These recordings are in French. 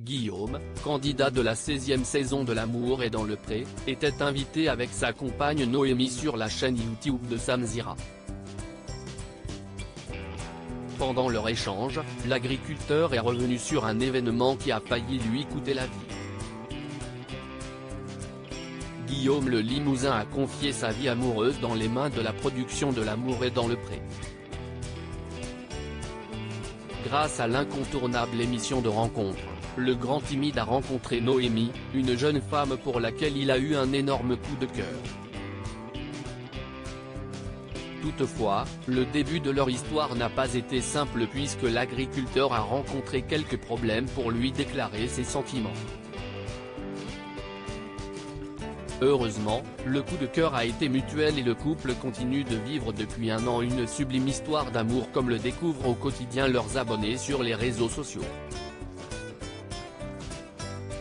Guillaume, candidat de la 16e saison de L'amour est dans le pré, était invité avec sa compagne Noémie sur la chaîne YouTube de Samzira. Pendant leur échange, l'agriculteur est revenu sur un événement qui a failli lui coûter la vie. Guillaume le Limousin a confié sa vie amoureuse dans les mains de la production de L'amour est dans le pré. Grâce à l'incontournable émission de rencontre, le grand timide a rencontré Noémie, une jeune femme pour laquelle il a eu un énorme coup de cœur. Toutefois, le début de leur histoire n'a pas été simple puisque l'agriculteur a rencontré quelques problèmes pour lui déclarer ses sentiments. Heureusement, le coup de cœur a été mutuel et le couple continue de vivre depuis un an une sublime histoire d'amour comme le découvrent au quotidien leurs abonnés sur les réseaux sociaux.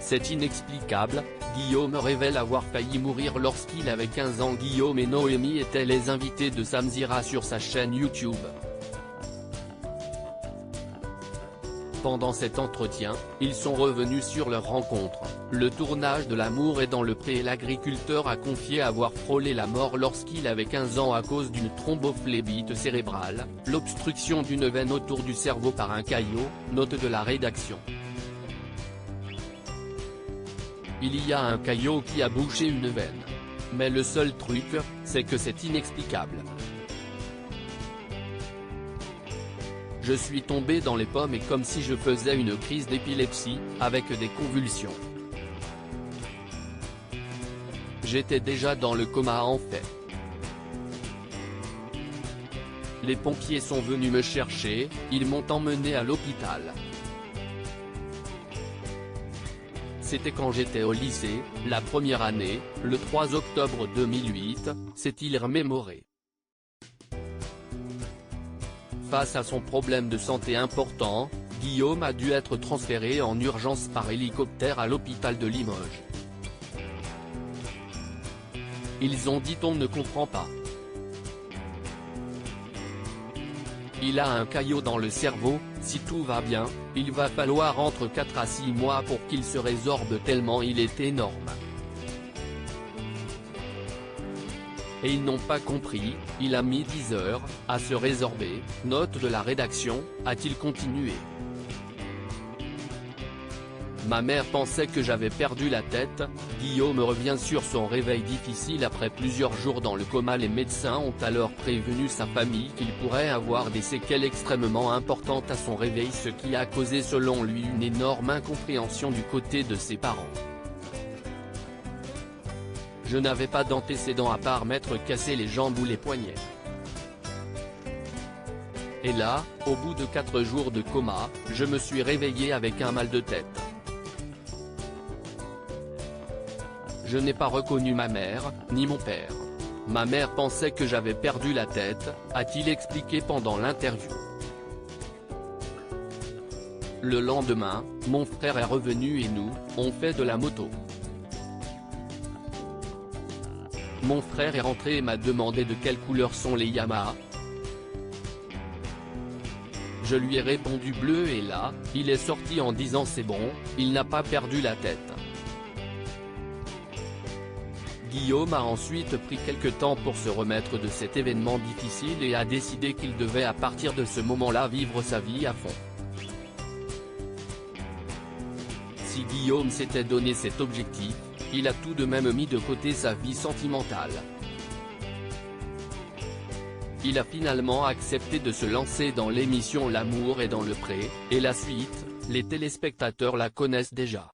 C'est inexplicable, Guillaume révèle avoir failli mourir lorsqu'il avait 15 ans. Guillaume et Noémie étaient les invités de Samzira sur sa chaîne YouTube. Pendant cet entretien, ils sont revenus sur leur rencontre. Le tournage de L'amour est dans le pré et l'agriculteur a confié avoir frôlé la mort lorsqu'il avait 15 ans à cause d'une thrombophlébite cérébrale, l'obstruction d'une veine autour du cerveau par un caillot, note de la rédaction. Il y a un caillot qui a bouché une veine. Mais le seul truc, c'est que c'est inexplicable. Je suis tombé dans les pommes et comme si je faisais une crise d'épilepsie, avec des convulsions. J'étais déjà dans le coma en fait. Les pompiers sont venus me chercher, ils m'ont emmené à l'hôpital. C'était quand j'étais au lycée, la première année, le 3 octobre 2008, s'est-il remémoré. Face à son problème de santé important, Guillaume a dû être transféré en urgence par hélicoptère à l'hôpital de Limoges. Ils ont dit on ne comprend pas. Il a un caillot dans le cerveau, si tout va bien, il va falloir entre 4 à 6 mois pour qu'il se résorbe tellement il est énorme. Et ils n'ont pas compris, il a mis 10 heures, à se résorber, note de la rédaction, a-t-il continué. Ma mère pensait que j'avais perdu la tête. Guillaume revient sur son réveil difficile après plusieurs jours dans le coma. Les médecins ont alors prévenu sa famille qu'il pourrait avoir des séquelles extrêmement importantes à son réveil, ce qui a causé selon lui une énorme incompréhension du côté de ses parents. Je n'avais pas d'antécédents à part m'être cassé les jambes ou les poignets. Et là, au bout de 4 jours de coma, je me suis réveillé avec un mal de tête. Je n'ai pas reconnu ma mère, ni mon père. Ma mère pensait que j'avais perdu la tête, a-t-il expliqué pendant l'interview. Le lendemain, mon frère est revenu et nous, on fait de la moto. Mon frère est rentré et m'a demandé de quelle couleur sont les Yamaha. Je lui ai répondu bleu et là, il est sorti en disant c'est bon, il n'a pas perdu la tête. Guillaume a ensuite pris quelque temps pour se remettre de cet événement difficile et a décidé qu'il devait à partir de ce moment-là vivre sa vie à fond. Si Guillaume s'était donné cet objectif, il a tout de même mis de côté sa vie sentimentale. Il a finalement accepté de se lancer dans l'émission L'amour est dans le pré, et la suite, les téléspectateurs la connaissent déjà.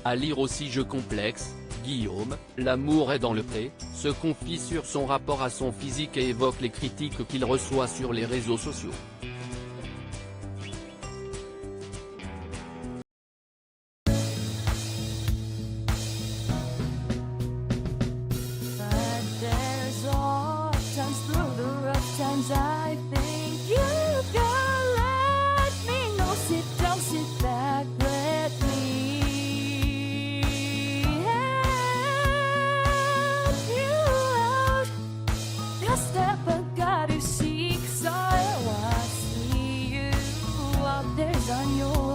À lire aussi Jeu complexe, Guillaume, L'amour est dans le pré, se confie sur son rapport à son physique et évoque les critiques qu'il reçoit sur les réseaux sociaux. I think you can let me know. Sit down, sit back, let me help you out. The step I gotta seek, so I was on your